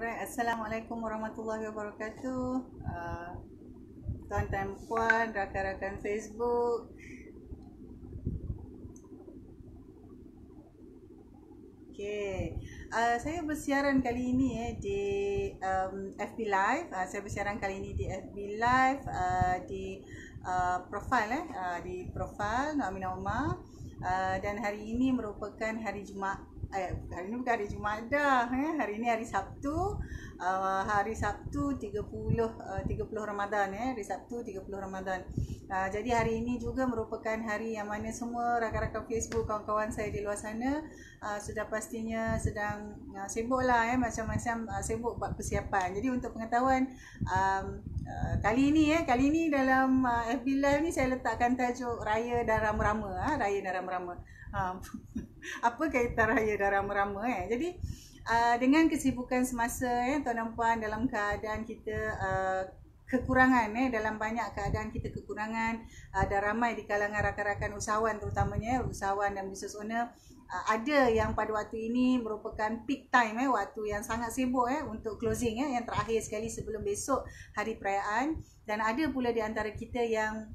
Alright, Assalamualaikum warahmatullahi wabarakatuh. Tuan dan puan, rakan-rakan Facebook. Okay, saya bersiaran kali ini di FB Live. Saya bersiaran kali ini di FB Live di profil di profil Nak Aminah Umar. Dan hari ini merupakan hari Jumaat. Hari ini bukan hari Jumaat dah. Hari ini hari Sabtu. Hari Sabtu 30 Ramadan hari Sabtu 30 Ramadan. Jadi hari ini juga merupakan hari yang mana semua rakan-rakan Facebook, kawan-kawan saya di luar sana sudah pastinya sedang sibuklah macam-macam sibuk buat persiapan. Jadi untuk pengetahuan kali ini dalam FB Live ni saya letakkan tajuk Raya dan Rama-Rama. Raya dan Rama-Rama. Apa kaitan raya dan rama-rama Jadi dengan kesibukan semasa tuan dan puan, dalam keadaan kita kekurangan dalam banyak keadaan kita kekurangan, ada ramai di kalangan rakan-rakan usahawan, terutamanya usahawan dan business owner, ada yang pada waktu ini merupakan peak time waktu yang sangat sibuk untuk closing yang terakhir sekali sebelum besok hari perayaan. Dan ada pula di antara kita yang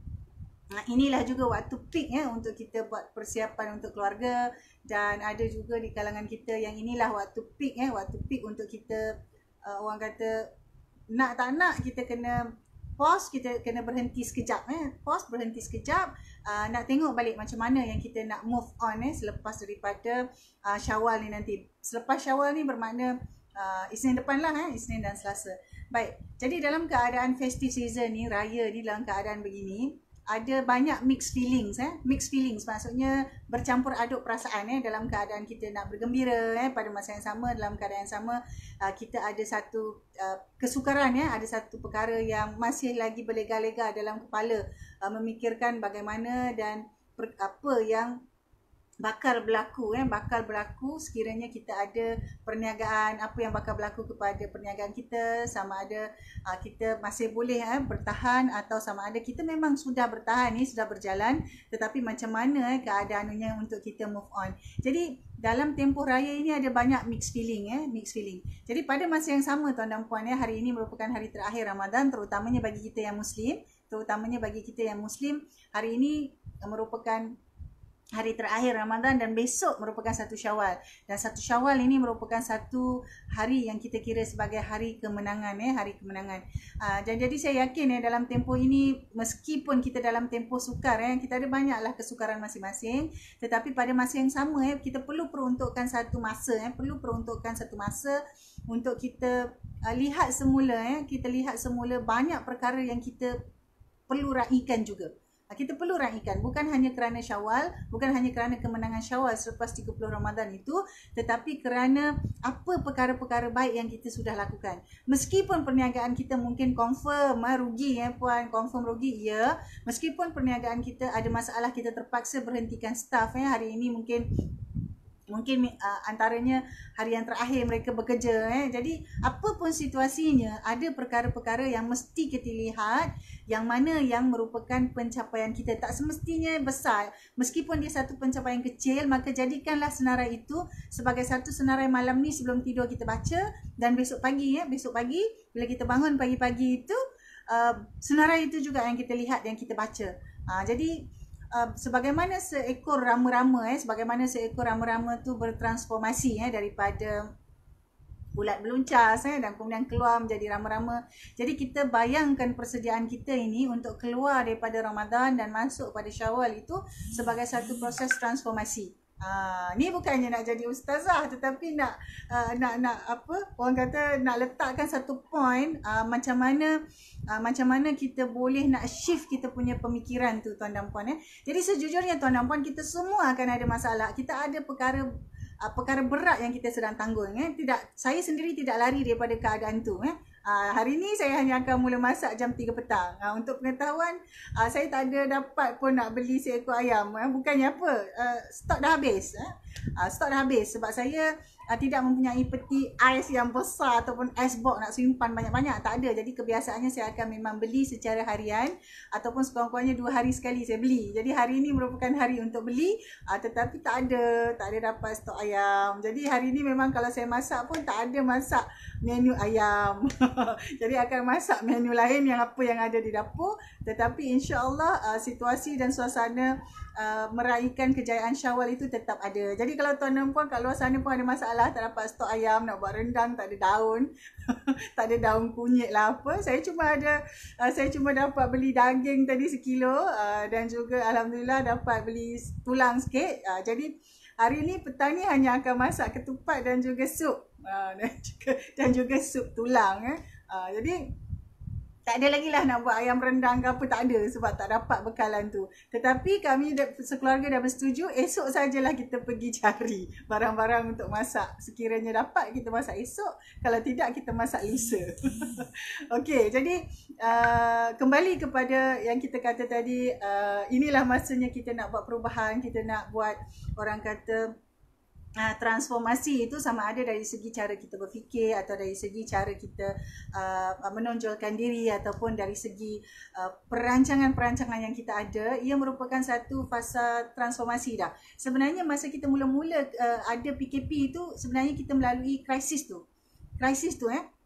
inilah juga waktu peak untuk kita buat persiapan untuk keluarga. Dan ada juga di kalangan kita yang inilah waktu peak untuk kita orang kata nak tak nak kita kena pause, kita kena berhenti sekejap pause, berhenti sekejap, nak tengok balik macam mana yang kita nak move on selepas daripada Syawal ni nanti. Selepas Syawal ni bermakna Isnin depan lah Isnin dan Selasa. Baik, jadi dalam keadaan festive season ni, raya ni, dalam keadaan begini, ada banyak mixed feelings mixed feelings maksudnya bercampur aduk perasaan dalam keadaan kita nak bergembira pada masa yang sama, dalam keadaan yang sama kita ada satu kesukaran ada satu perkara yang masih lagi berlega-lega dalam kepala, memikirkan bagaimana dan apa yang bakal berlaku sekiranya kita ada perniagaan, apa yang bakal berlaku kepada perniagaan kita, sama ada kita masih boleh bertahan atau sama ada kita memang sudah bertahan sudah berjalan, tetapi macam mana keadaannya untuk kita move on. Jadi dalam tempoh raya ini ada banyak mixed feeling Jadi pada masa yang sama tuan dan puan hari ini merupakan hari terakhir Ramadan, terutamanya bagi kita yang Muslim, hari ini merupakan hari terakhir Ramadan dan besok merupakan satu Syawal. Dan satu Syawal ini merupakan satu hari yang kita kira sebagai hari kemenangan hari kemenangan. Dan jadi saya yakin dalam tempoh ini, meskipun kita dalam tempoh sukar kita ada banyaklah kesukaran masing-masing, tetapi pada masa yang sama kita perlu peruntukkan satu masa untuk kita lihat semula banyak perkara yang kita perlu raikan juga. Kita perlu raikan, bukan hanya kerana Syawal, bukan hanya kerana kemenangan Syawal selepas 30 Ramadan itu, tetapi kerana apa perkara-perkara baik yang kita sudah lakukan. Meskipun perniagaan kita mungkin confirm rugi puan, confirm rugi meskipun perniagaan kita ada masalah, kita terpaksa berhentikan staff hari ini, mungkin antaranya hari yang terakhir mereka bekerja Jadi apapun situasinya, ada perkara-perkara yang mesti kita lihat, yang mana yang merupakan pencapaian kita. Tak semestinya besar, meskipun dia satu pencapaian kecil, maka jadikanlah senarai itu sebagai satu senarai malam ni sebelum tidur kita baca. Dan besok pagi bila kita bangun pagi-pagi itu, senarai itu juga yang kita lihat, yang kita baca. Jadi sebagaimana seekor rama-rama tu bertransformasi daripada ulat beluncas dan kemudian keluar menjadi rama-rama. Jadi kita bayangkan persediaan kita ini untuk keluar daripada Ramadan dan masuk pada Syawal itu sebagai satu proses transformasi. Ni bukannya nak jadi ustazah, tetapi nak orang kata nak letakkan satu point macam mana kita boleh nak shift kita punya pemikiran tu tuan dan puan Jadi sejujurnya tuan dan puan, kita semua akan ada masalah, kita ada perkara berat yang kita sedang tanggung Saya sendiri tidak lari daripada keadaan tu Hari ni saya hanya akan mula masak jam 3 petang. Untuk pengetahuan, saya tak ada dapat pun nak beli seekor ayam. Bukannya apa, stok dah habis. Stok dah habis sebab saya tidak mempunyai peti ais yang besar ataupun ais box nak simpan banyak-banyak. Tak ada. Jadi kebiasaannya saya akan memang beli secara harian ataupun sekurang-kurangnya 2 hari sekali saya beli. Jadi hari ini merupakan hari untuk beli, tetapi tak ada dapat stok ayam. Jadi hari ini memang kalau saya masak pun tak ada masak menu ayam. Jadi akan masak menu lain yang apa yang ada di dapur. Tetapi insya-Allah situasi dan suasana meraihkan kejayaan Syawal itu tetap ada. Jadi kalau tuan dan puan kat luar sana pun ada masalah tak dapat stok ayam, nak buat rendang tak ada daun, tak ada daun kunyit lah apa. Saya cuma dapat beli daging tadi sekilo, dan juga alhamdulillah dapat beli tulang sikit. Jadi hari ni petang ni hanya akan masak ketupat dan juga sup, dan juga sup tulang. Jadi tak ada lagi lah nak buat ayam rendang ke apa, tak ada sebab tak dapat bekalan tu. Tetapi kami sekeluarga dah bersetuju, esok sajalah kita pergi cari barang-barang untuk masak. Sekiranya dapat kita masak esok, kalau tidak kita masak lusa. Okey, jadi kembali kepada yang kita kata tadi, inilah masanya kita nak buat perubahan, kita nak buat orang kata transformasi itu, sama ada dari segi cara kita berfikir atau dari segi cara kita menonjolkan diri ataupun dari segi perancangan-perancangan yang kita ada. Ia merupakan satu fasa transformasi dah. Sebenarnya masa kita mula-mula ada PKP itu, sebenarnya kita melalui krisis tu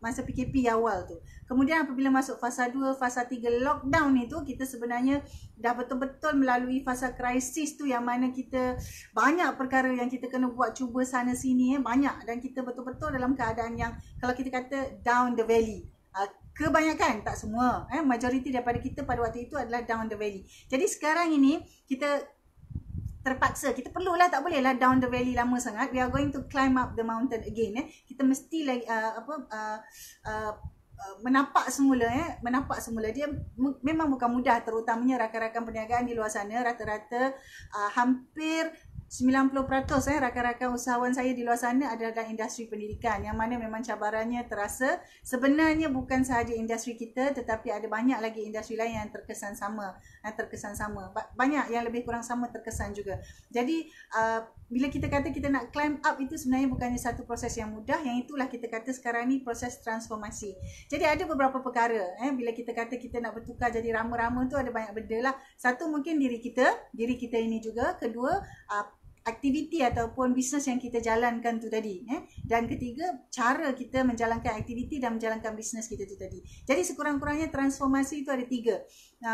masa PKP awal tu. Kemudian apabila masuk fasa 2, fasa 3 lockdown itu, kita sebenarnya dah betul-betul melalui fasa krisis tu, yang mana kita banyak perkara yang kita kena buat, cuba sana sini banyak, dan kita betul-betul dalam keadaan yang kalau kita kata down the valley. Kebanyakan, tak semua, majoriti daripada kita pada waktu itu adalah down the valley. Jadi sekarang ini kita terpaksa, kita perlulah, tak bolehlah down the valley lama sangat. We are going to climb up the mountain again. Kita mesti lagi menapak semula. Dia memang bukan mudah, terutamanya rakan-rakan perniagaan di luar sana. Rata-rata hampir 90% rakan-rakan usahawan saya di luar sana adalah dalam industri pendidikan, yang mana memang cabarannya terasa. Sebenarnya bukan sahaja industri kita, tetapi ada banyak lagi industri lain yang terkesan sama. Banyak yang lebih kurang sama terkesan juga. Jadi bila kita kata kita nak climb up, itu sebenarnya bukannya satu proses yang mudah. Yang itulah kita kata sekarang ni proses transformasi. Jadi ada beberapa perkara, bila kita kata kita nak bertukar jadi rama-rama tu, ada banyak benda lah. Satu mungkin diri kita ini juga. Kedua, aktiviti ataupun bisnes yang kita jalankan tu tadi, dan ketiga, cara kita menjalankan aktiviti dan menjalankan bisnes kita tu tadi. Jadi sekurang-kurangnya transformasi itu ada 3.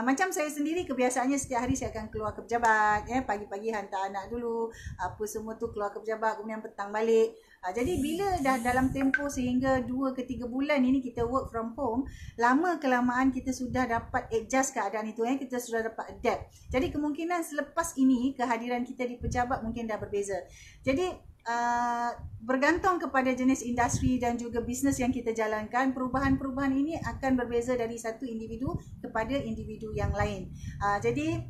Macam saya sendiri, kebiasaannya setiap hari saya akan keluar ke pejabat, pagi-pagi hantar anak dulu, apa semua tu, keluar ke pejabat, kemudian petang balik. Jadi bila dah dalam tempoh sehingga 2 ke 3 bulan ini kita work from home, lama kelamaan kita sudah dapat adjust keadaan itu, kita sudah dapat adapt. Jadi kemungkinan selepas ini kehadiran kita di pejabat mungkin dah berbeza. Jadi bergantung kepada jenis industri dan juga bisnes yang kita jalankan, perubahan-perubahan ini akan berbeza dari satu individu kepada individu yang lain. Jadi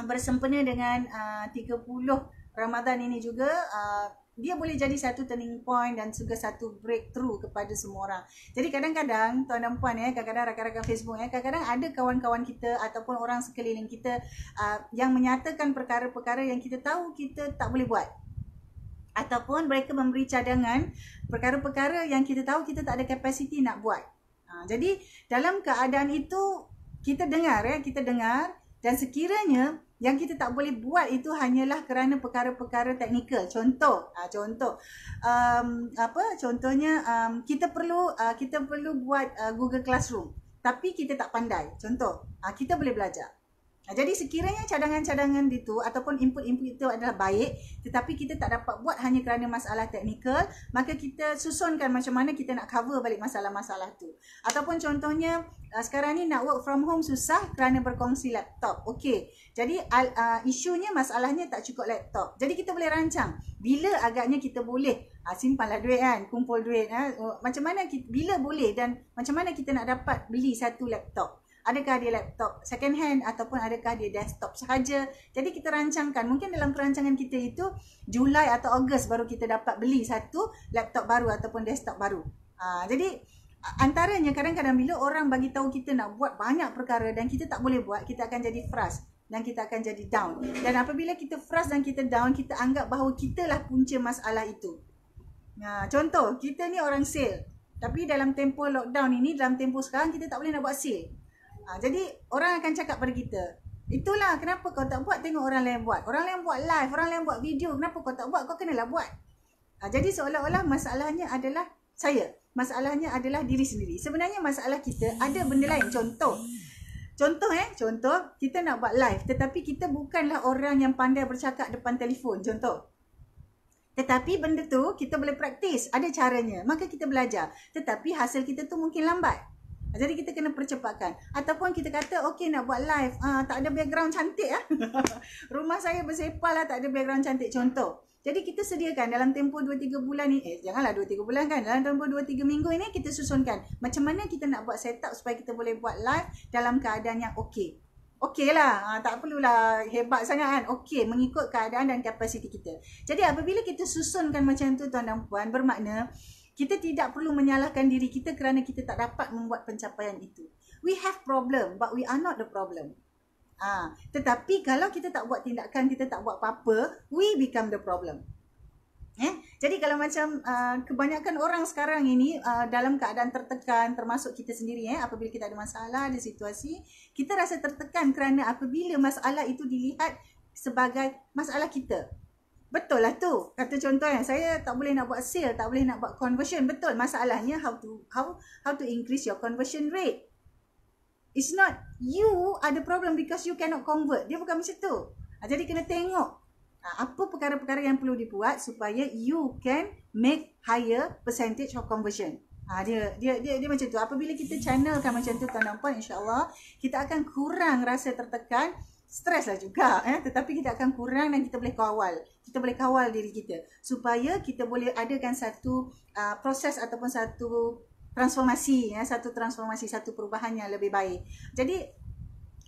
bersempena dengan 30 Ramadan ini juga, dia boleh jadi satu turning point dan juga satu breakthrough kepada semua orang. Jadi kadang-kadang tuan dan puan, kadang-kadang rakan-rakan Facebook, kadang-kadang ada kawan-kawan kita ataupun orang sekeliling kita yang menyatakan perkara-perkara yang kita tahu kita tak boleh buat, ataupun mereka memberi cadangan perkara-perkara yang kita tahu kita tak ada kapasiti nak buat. Jadi dalam keadaan itu kita dengar, dan sekiranya yang kita tak boleh buat itu hanyalah kerana perkara-perkara teknikal. Contohnya kita perlu buat Google Classroom, tapi kita tak pandai. Kita boleh belajar. Jadi sekiranya cadangan-cadangan itu ataupun input-input itu adalah baik, tetapi kita tak dapat buat hanya kerana masalah teknikal, maka kita susunkan macam mana kita nak cover balik masalah-masalah tu. Ataupun contohnya sekarang ni nak work from home susah kerana berkongsi laptop. Okey. Jadi isunya, masalahnya tak cukup laptop. Jadi kita boleh rancang bila agaknya kita boleh simpanlah duit kumpul duit, macam mana bila boleh dan macam mana kita nak dapat beli satu laptop. Adakah dia laptop second hand ataupun adakah dia desktop sahaja. Jadi kita rancangkan, mungkin dalam perancangan kita itu Julai atau Ogos baru kita dapat beli satu laptop baru ataupun desktop baru. Jadi Antaranya kadang-kadang bila orang bagi tahu kita nak buat banyak perkara dan kita tak boleh buat, kita akan jadi frust dan kita akan jadi down. Dan apabila kita frust dan kita down, kita anggap bahawa kitalah punca masalah itu. Contoh, kita ni orang sale. Tapi dalam tempoh lockdown ini, dalam tempoh sekarang, kita tak boleh nak buat sale. Jadi orang akan cakap pada kita, itulah kenapa kau tak buat, tengok orang lain buat. Orang lain buat live, orang lain buat video, kenapa kau tak buat, kau kenalah buat. Jadi seolah-olah masalahnya adalah saya. Masalahnya adalah diri sendiri. Sebenarnya masalah kita ada benda lain. Contoh, kita nak buat live tetapi kita bukanlah orang yang pandai bercakap depan telefon. Contoh. Tetapi benda tu kita boleh praktis, ada caranya. Maka kita belajar. Tetapi hasil kita tu mungkin lambat. Jadi kita kena percepatkan. Ataupun kita kata okey nak buat live, tak ada background cantik Rumah saya bersepal tak ada background cantik. Contoh. Jadi kita sediakan dalam tempoh 2-3 bulan ni, janganlah 2-3 bulan kan, dalam tempoh 2-3 minggu ini kita susunkan macam mana kita nak buat setup supaya kita boleh buat live dalam keadaan yang okey. Okey lah, tak perlulah hebat sangat kan, okey mengikut keadaan dan kapasiti kita. Jadi apabila kita susunkan macam tu tuan dan puan, bermakna kita tidak perlu menyalahkan diri kita kerana kita tak dapat membuat pencapaian itu. We have problem but we are not the problem. Tetapi kalau kita tak buat tindakan, kita tak buat apa-apa, we become the problem. Jadi kalau macam kebanyakan orang sekarang ini dalam keadaan tertekan, termasuk kita sendiri, apabila kita ada masalah, ada situasi, kita rasa tertekan kerana apabila masalah itu dilihat sebagai masalah kita. Betul lah tu. Kata contoh saya tak boleh nak buat sale, tak boleh nak buat conversion. Betul. Masalahnya how to increase your conversion rate. It's not you ada problem because you cannot convert. Dia bukan macam tu. Jadi kena tengok apa perkara-perkara yang perlu dibuat supaya you can make higher percentage of conversion. Dia macam tu. Apabila kita channelkan macam tu tuan dan puan, insya-Allah kita akan kurang rasa tertekan, stres lah juga tetapi kita akan kurang dan kita boleh kawal. Kita boleh kawal diri kita supaya kita boleh adakan satu proses ataupun satu transformasi, satu perubahan yang lebih baik. Jadi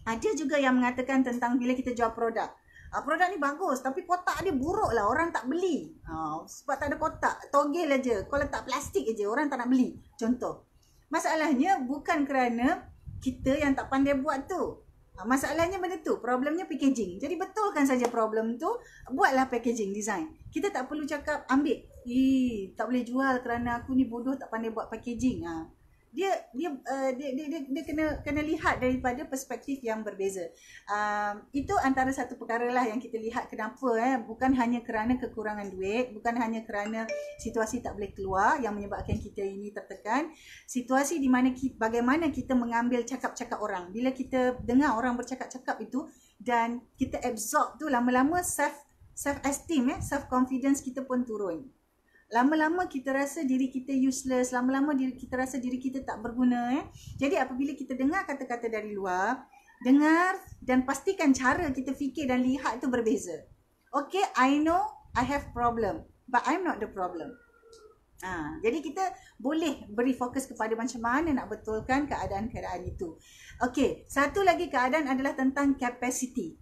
ada juga yang mengatakan tentang bila kita jual produk, produk ni bagus tapi kotak dia buruk lah, orang tak beli. Sebab tak ada kotak, togel aja. Kalau letak plastik aja, orang tak nak beli. Contoh. Masalahnya bukan kerana kita yang tak pandai buat tu. Masalahnya benda tu, problemnya packaging. Jadi betulkan saja problem tu, buatlah packaging design. Kita tak perlu cakap ambil, tak boleh jual kerana aku ni bodoh tak pandai buat packaging. Dia kena lihat daripada perspektif yang berbeza. Itu antara satu perkara lah yang kita lihat kenapa bukan hanya kerana kekurangan duit, bukan hanya kerana situasi tak boleh keluar yang menyebabkan kita ini tertekan. Situasi di mana bagaimana kita mengambil cakap-cakap orang. Bila kita dengar orang bercakap-cakap itu dan kita absorb tu, lama-lama self esteem, self confidence kita pun turun. Lama-lama kita rasa diri kita useless, lama-lama kita rasa diri kita tak berguna. Jadi apabila kita dengar kata-kata dari luar, dengar dan pastikan cara kita fikir dan lihat itu berbeza. Okay, I know I have problem, but I'm not the problem. Jadi kita boleh beri fokus kepada macam mana nak betulkan keadaan-keadaan itu. Okay, satu lagi keadaan adalah tentang capacity.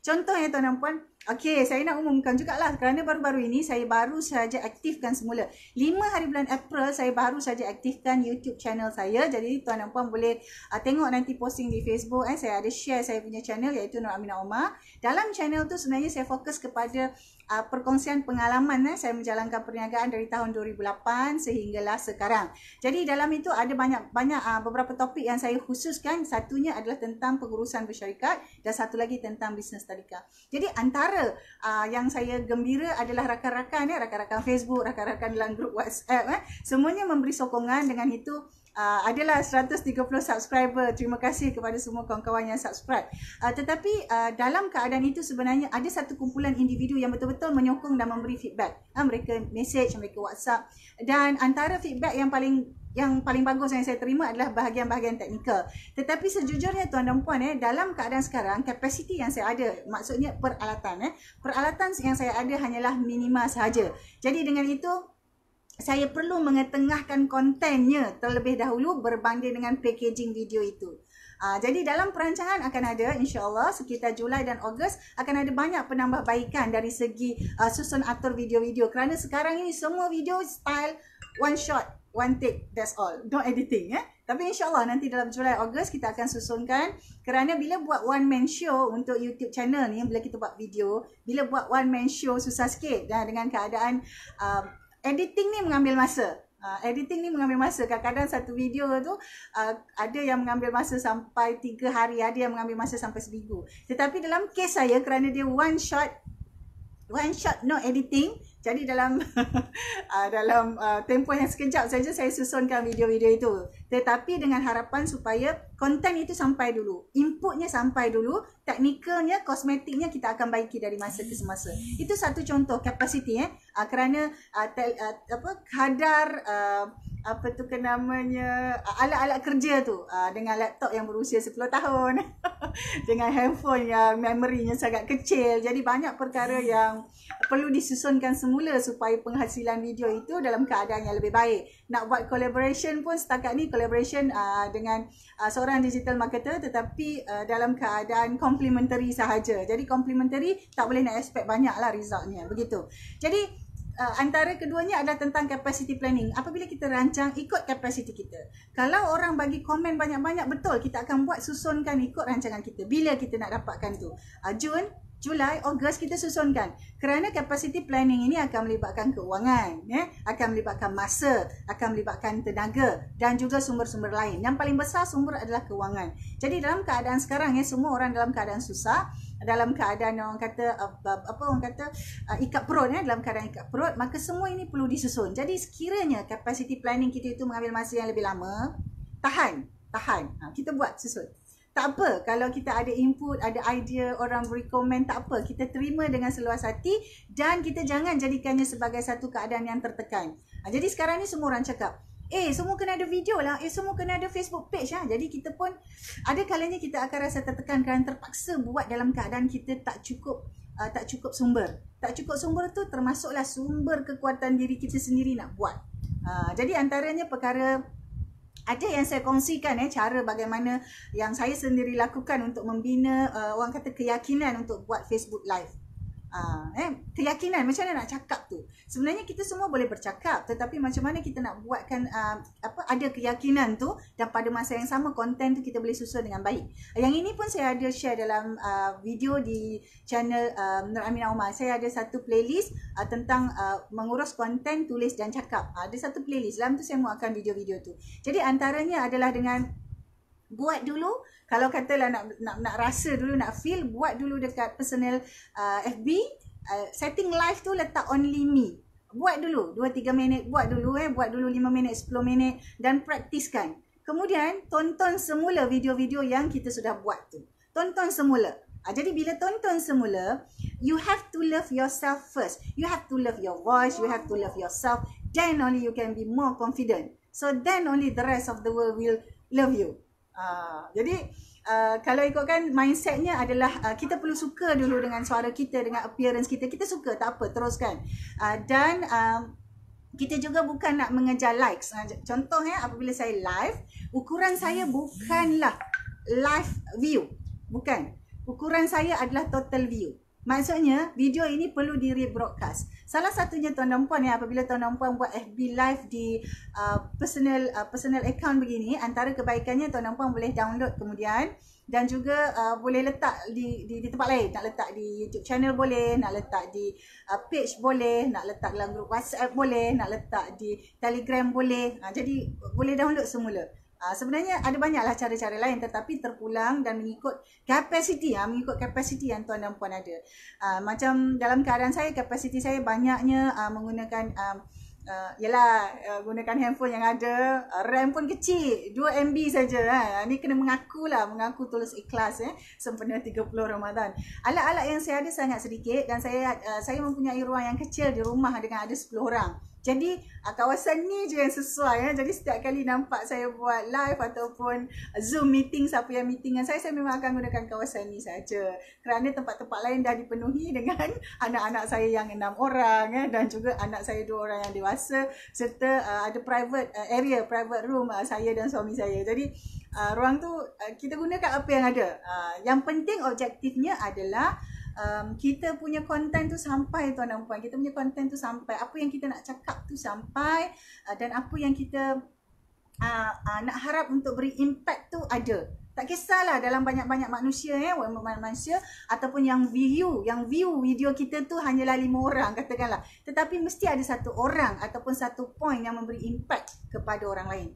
Contoh tuan dan puan, okey, saya nak umumkan jugalah kerana baru-baru ini saya baru saja aktifkan semula. 5 hari bulan April saya baru saja aktifkan YouTube channel saya. Jadi tuan dan puan boleh tengok nanti posting di Facebook. Saya ada share saya punya channel iaitu Nur Aminah Omar. Dalam channel tu sebenarnya saya fokus kepada perkongsian pengalaman saya menjalankan perniagaan dari tahun 2008 sehinggalah sekarang. Jadi dalam itu ada banyak beberapa topik yang saya khususkan. Satunya adalah tentang pengurusan bersyarikat dan satu lagi tentang bisnes tadika. Jadi antara yang saya gembira adalah rakan-rakan Facebook, rakan-rakan dalam grup WhatsApp semuanya memberi sokongan. Dengan itu adalah 130 subscriber. Terima kasih kepada semua kawan-kawan yang subscribe. Tetapi dalam keadaan itu sebenarnya ada satu kumpulan individu yang betul-betul menyokong dan memberi feedback. Mereka message, mereka WhatsApp, dan antara feedback yang paling bagus yang saya terima adalah bahagian-bahagian teknikal. Tetapi sejujurnya tuan dan puan, dalam keadaan sekarang, kapasiti yang saya ada, maksudnya peralatan yang saya ada hanyalah minima sahaja. Jadi dengan itu saya perlu mengetengahkan kontennya terlebih dahulu berbanding dengan packaging video itu. Jadi dalam perancangan akan ada, insya-Allah sekitar Julai dan Ogos akan ada banyak penambahbaikan dari segi susun atur video-video. Kerana sekarang ini semua video style one shot. one take, that's all. No editing Tapi insyaAllah nanti dalam Julai Ogos kita akan susunkan, kerana bila buat one man show untuk YouTube channel ni, bila kita buat video, bila buat one man show susah sikit dengan keadaan editing ni mengambil masa. Editing ni mengambil masa. Kadang-kadang satu video tu ada yang mengambil masa sampai 3 hari, ada yang mengambil masa sampai seminggu. Tetapi dalam kes saya, kerana dia one shot no editing, jadi dalam dalam tempoh yang sekejap saja saya susunkan video-video itu. Tetapi dengan harapan supaya konten itu sampai dulu, inputnya sampai dulu, teknikalnya, kosmetiknya kita akan baiki dari masa ke semasa. Itu satu contoh kapasiti kerana kadar apa tu namanya, alat-alat kerja tu dengan laptop yang berusia 10 tahun dengan handphone yang memorinya sangat kecil, jadi banyak perkara yang perlu disusunkan semula supaya penghasilan video itu dalam keadaan yang lebih baik. Nak buat collaboration pun setakat ni collaboration dengan seorang digital marketer, tetapi dalam keadaan complementary sahaja. Jadi complementary, tak boleh nak expect banyak lah resultnya, begitu. Jadi antara keduanya adalah tentang capacity planning. Apabila kita rancang, ikut capacity kita. Kalau orang bagi komen banyak-banyak, betul, kita akan buat, susunkan ikut rancangan kita. Bila kita nak dapatkan tu? Jun, Julai, Ogos kita susunkan. Kerana capacity planning ini akan melibatkan keuangan, akan melibatkan masa, akan melibatkan tenaga dan juga sumber-sumber lain. Yang paling besar sumber adalah keuangan. Jadi dalam keadaan sekarang semua orang dalam keadaan susah, dalam keadaan orang kata ikat perut, dalam keadaan ikat perut, maka semua ini perlu disusun. Jadi sekiranya capacity planning kita itu mengambil masa yang lebih lama, tahan. Kita buat, susun. Tak apa kalau kita ada input, ada idea, orang beri komen, tak apa. Kita terima dengan seluas hati dan kita jangan jadikannya sebagai satu keadaan yang tertekan. Jadi sekarang ni semua orang cakap, semua kena ada video lah, semua kena ada Facebook page lah. Jadi kita pun ada kalanya kita akan rasa tertekan kerana terpaksa buat dalam keadaan kita tak cukup sumber. Tak cukup sumber tu termasuklah sumber kekuatan diri kita sendiri nak buat. Jadi antaranya perkara ada yang saya kongsikan cara bagaimana yang saya sendiri lakukan untuk membina orang kata keyakinan untuk buat Facebook Live. Keyakinan, macam mana nak cakap tu. Sebenarnya kita semua boleh bercakap, tetapi macam mana kita nak buatkan ada keyakinan tu, dan pada masa yang sama konten tu kita boleh susun dengan baik. Yang ini pun saya ada share dalam video di channel Nur Aminah Umar. Saya ada satu playlist tentang mengurus konten, tulis dan cakap. Ada satu playlist, dalam tu saya muatkan video-video tu. Jadi antaranya adalah dengan buat dulu, kalau katalah nak rasa dulu, nak feel, buat dulu dekat personal FB, setting live tu letak only me. Buat dulu 2-3 minit, buat dulu 5 minit, 10 minit dan praktiskan. Kemudian tonton semula video-video yang kita sudah buat tu. Tonton semula. Jadi bila tonton semula, you have to love yourself first. You have to love your voice, you have to love yourself, then only you can be more confident. So then only the rest of the world will love you. Jadi kalau ikutkan mindsetnya adalah kita perlu suka dulu dengan suara kita, dengan appearance kita. Kita suka, tak apa, teruskan. Dan kita juga bukan nak mengejar likes. Contoh apabila saya live, ukuran saya bukanlah live view. Bukan. Ukuran saya adalah total view. Maksudnya video ini perlu di rebroadcast. Salah satunya tuan dan puan apabila tuan dan puan buat FB live di personal account begini, antara kebaikannya tuan dan puan boleh download kemudian dan juga boleh letak di tempat lain. Nak letak di YouTube channel boleh, nak letak di page boleh, nak letak dalam grup WhatsApp boleh, nak letak di Telegram boleh. Jadi boleh download semula. Sebenarnya ada banyaklah cara-cara lain, tetapi terpulang dan mengikut kapasiti, yang tuan dan puan ada. Macam dalam keadaan saya, kapasiti saya banyaknya menggunakan gunakan handphone yang ada, RAM pun kecil, 2 MB saja. Ni kena mengaku tulus ikhlas sempena 30 Ramadan. Alat-alat yang saya ada sangat sedikit dan saya mempunyai ruang yang kecil di rumah dengan ada 10 orang. Jadi kawasan ni je yang sesuai. Jadi setiap kali nampak saya buat live ataupun Zoom meeting, siapa yang meeting dengan saya memang akan gunakan kawasan ni saja. Kerana tempat-tempat lain dah dipenuhi dengan anak-anak saya yang 6 orang dan juga anak saya 2 orang yang dewasa, serta ada private area, private room saya dan suami saya. Jadi ruang tu kita gunakan apa yang ada. Yang penting objektifnya adalah kita punya konten tu sampai tuan dan puan. Kita punya konten tu sampai. Apa yang kita nak cakap tu sampai, dan apa yang kita nak harap untuk beri impact tu ada. Tak kisahlah dalam banyak-banyak manusia manusia ataupun yang view video kita tu hanyalah 5 orang katakanlah. Tetapi mesti ada satu orang ataupun satu point yang memberi impact kepada orang lain.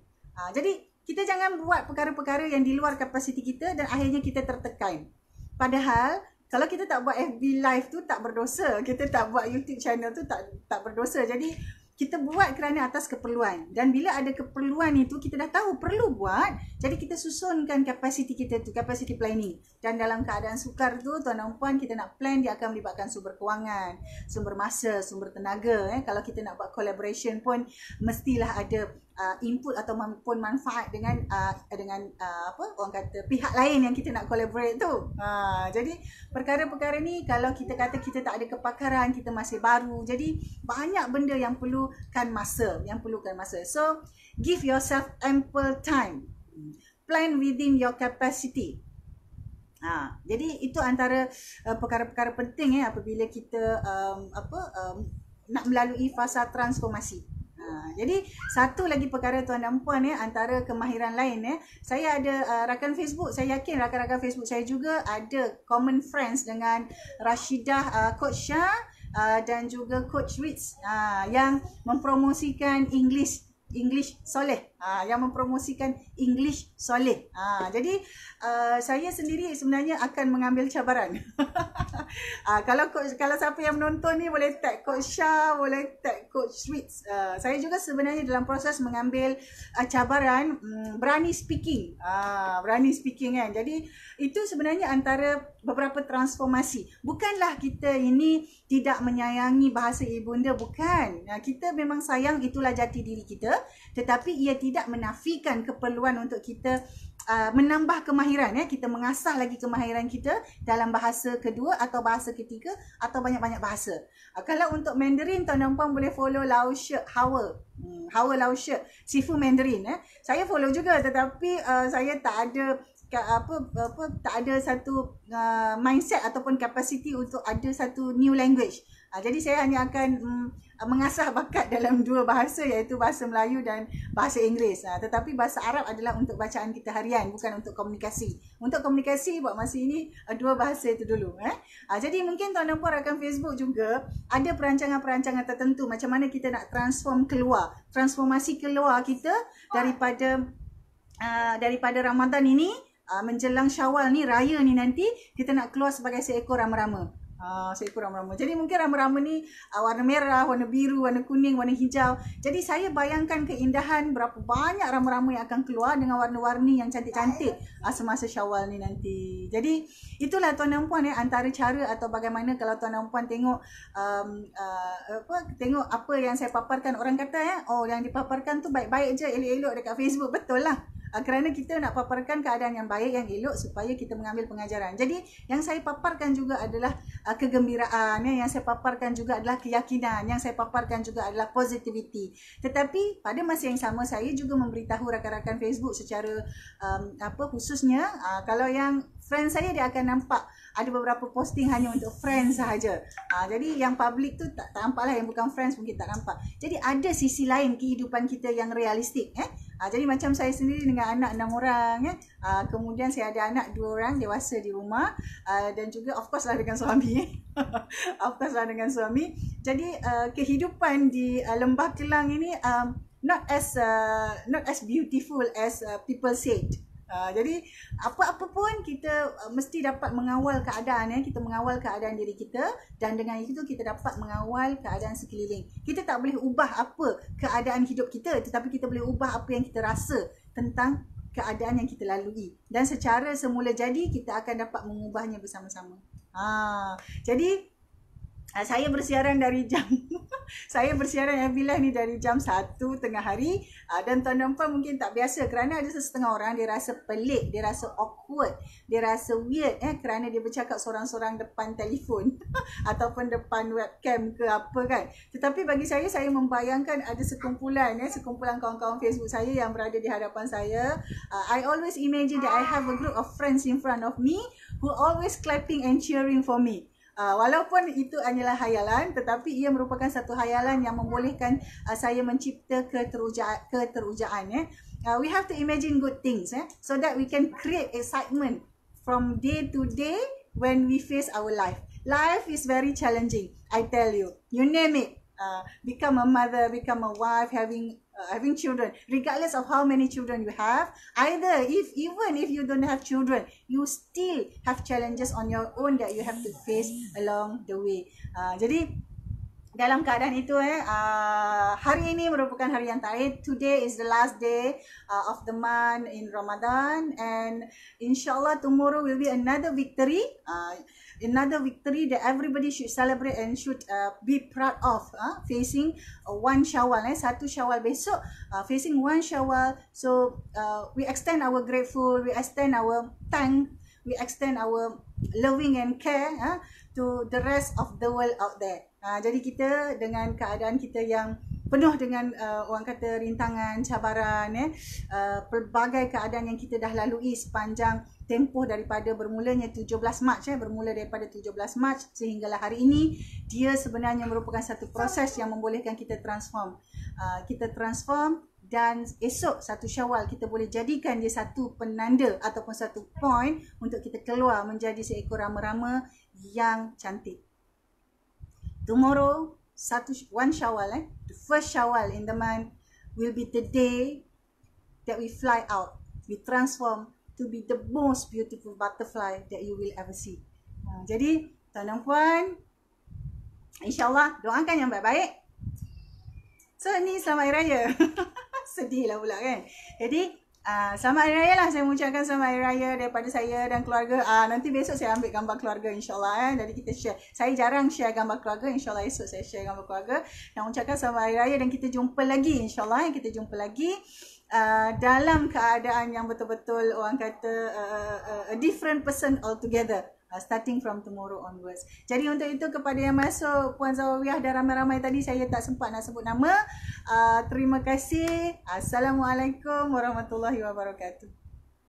Jadi kita jangan buat perkara-perkara yang di luar kapasiti kita dan akhirnya kita tertekan. Padahal kalau kita tak buat FB live tu tak berdosa, kita tak buat YouTube channel tu tak berdosa. Jadi kita buat kerana atas keperluan. Dan bila ada keperluan itu, kita dah tahu perlu buat. Jadi kita susunkan kapasiti kita tu, kapasiti planning. Dan dalam keadaan sukar tu, tuan dan puan, kita nak plan, dia akan melibatkan sumber kewangan, sumber masa, sumber tenaga. Kalau kita nak buat collaboration pun, mestilah ada input atau pun manfaat dengan apa orang kata pihak lain yang kita nak collaborate tu. Jadi perkara-perkara ni kalau kita kata kita tak ada kepakaran, kita masih baru. Jadi banyak benda yang perlukan masa, So give yourself ample time. Plan within your capacity. Jadi itu antara perkara-perkara penting apabila kita nak melalui fasa transformasi. Jadi satu lagi perkara tuan dan puan antara kemahiran lain saya ada rakan Facebook, saya yakin rakan-rakan Facebook saya juga ada common friends dengan Rashidah, Coach Shah dan juga Coach Ritz yang mempromosikan English soleh, jadi saya sendiri sebenarnya akan mengambil cabaran. Kalau siapa yang menonton ni boleh tag Coach Shah, boleh tag Coach Ritz. Saya juga sebenarnya dalam proses mengambil cabaran berani speaking kan. Jadi itu sebenarnya antara beberapa transformasi. Bukanlah kita ini tidak menyayangi bahasa ibunda, bukan. Kita memang sayang, itulah jati diri kita. Tetapi ia tidak menafikan keperluan untuk kita menambah kemahiran. Kita mengasah lagi kemahiran kita dalam bahasa kedua atau bahasa ketiga atau banyak-banyak bahasa. Kalau untuk Mandarin, tuan dan puan boleh follow Lao She Hawa Lao She Sifu Mandarin. Saya follow juga, tetapi saya tak ada tak ada satu mindset ataupun kapasiti untuk ada satu new language. Jadi saya hanya akan mengasah bakat dalam 2 bahasa, iaitu bahasa Melayu dan bahasa Inggeris. Tetapi bahasa Arab adalah untuk bacaan kita harian, bukan untuk komunikasi. Untuk komunikasi buat masa ini 2 bahasa itu dulu. Jadi mungkin tuan dan puan rakan Facebook juga ada perancangan-perancangan tertentu macam mana kita nak transformasi keluar kita daripada Ramadan ini menjelang Syawal ni, raya ni nanti kita nak keluar sebagai seekor rama-rama. Jadi mungkin rama-rama ni warna merah, warna biru, warna kuning, warna hijau. Jadi saya bayangkan keindahan berapa banyak rama-rama yang akan keluar dengan warna-warni yang cantik-cantik semasa Syawal ni nanti. Jadi itulah tuan dan puan antara cara atau bagaimana kalau tuan dan puan tengok tengok apa yang saya paparkan. Orang kata yang dipaparkan tu baik-baik je, elok-elok dekat Facebook. Betul lah. Kerana kita nak paparkan keadaan yang baik, yang elok supaya kita mengambil pengajaran. Jadi yang saya paparkan juga adalah kegembiraan, yang saya paparkan juga adalah keyakinan, yang saya paparkan juga adalah positivity. Tetapi pada masa yang sama saya juga memberitahu rakan-rakan Facebook secara khususnya kalau yang friends saya, dia akan nampak ada beberapa posting hanya untuk friends sahaja. Jadi yang public tu tak nampak lah, yang bukan friends mungkin tak nampak. Jadi ada sisi lain kehidupan kita yang realistik. Jadi macam saya sendiri dengan anak 6 orang. Kemudian saya ada anak 2 orang dewasa di rumah. Dan juga of course lah dengan suami. Jadi kehidupan di Lembah Kelang ini not as beautiful as people said. Jadi apa-apa pun kita mesti dapat mengawal keadaan. Kita mengawal keadaan diri kita, dan dengan itu kita dapat mengawal keadaan sekeliling. Kita tak boleh ubah apa keadaan hidup kita, tetapi kita boleh ubah apa yang kita rasa tentang keadaan yang kita lalui. Dan secara semula jadi kita akan dapat mengubahnya bersama-sama. Jadi saya bersiaran dari jam saya bersiaran FB Live ni dari jam 1 tengah hari, dan tuan dan puan mungkin tak biasa kerana ada setengah orang dia rasa pelik, dia rasa awkward, dia rasa weird kerana dia bercakap seorang-seorang depan telefon ataupun depan webcam ke apa kan. Tetapi bagi saya membayangkan ada sekumpulan kawan-kawan Facebook saya yang berada di hadapan saya. I always imagine that I have a group of friends in front of me who always clapping and cheering for me. Walaupun itu hanyalah hayalan, tetapi ia merupakan satu hayalan yang membolehkan saya mencipta keterujaan. We have to imagine good things so that we can create excitement from day to day when we face our life. Life is very challenging, I tell you. You name it. Become a mother, become a wife, having children, regardless of how many children you have. Either even if you don't have children, you still have challenges on your own that you have to face along the way. Jadi dalam keadaan itu hari ini merupakan hari yang terakhir. Today is the last day of the month in Ramadan, and inshallah tomorrow will be another victory. Another victory that everybody should celebrate and should be proud of, facing 1 Syawal, 1 Syawal besok, facing 1 Syawal. So we extend our grateful, we extend our thank, we extend our loving and care to the rest of the world out there. Jadi kita dengan keadaan kita yang penuh dengan orang kata rintangan, cabaran, pelbagai keadaan yang kita dah lalui sepanjang tempoh daripada bermulanya 17 Mac, bermula daripada 17 Mac sehinggalah hari ini, dia sebenarnya merupakan satu proses yang membolehkan kita transform. Kita transform, dan esok 1 Syawal kita boleh jadikan dia satu penanda ataupun satu point untuk kita keluar menjadi seekor rama-rama yang cantik. Tomorrow, 1 Syawal, the first Syawal in the month will be the day that we fly out. We transform to be the most beautiful butterfly that you will ever see. Jadi, tuan dan puan, insyaAllah doakan yang baik-baik. So, ni selamat Hari Raya. Sedih lah pula kan. Jadi, selamat Hari Raya lah. Saya mengucapkan selamat Hari Raya daripada saya dan keluarga. Nanti besok saya ambil gambar keluarga insyaAllah. Jadi kita share. Saya jarang share gambar keluarga. InsyaAllah esok saya share gambar keluarga. Dan mengucapkan selamat Hari Raya dan kita jumpa lagi insyaAllah. Kita jumpa lagi dalam keadaan yang betul-betul orang kata a different person altogether. Starting from tomorrow onwards. Jadi untuk itu kepada yang masuk Puan Zawawiyah dan ramai-ramai tadi saya tak sempat nak sebut nama. Terima kasih. Assalamualaikum warahmatullahi wabarakatuh.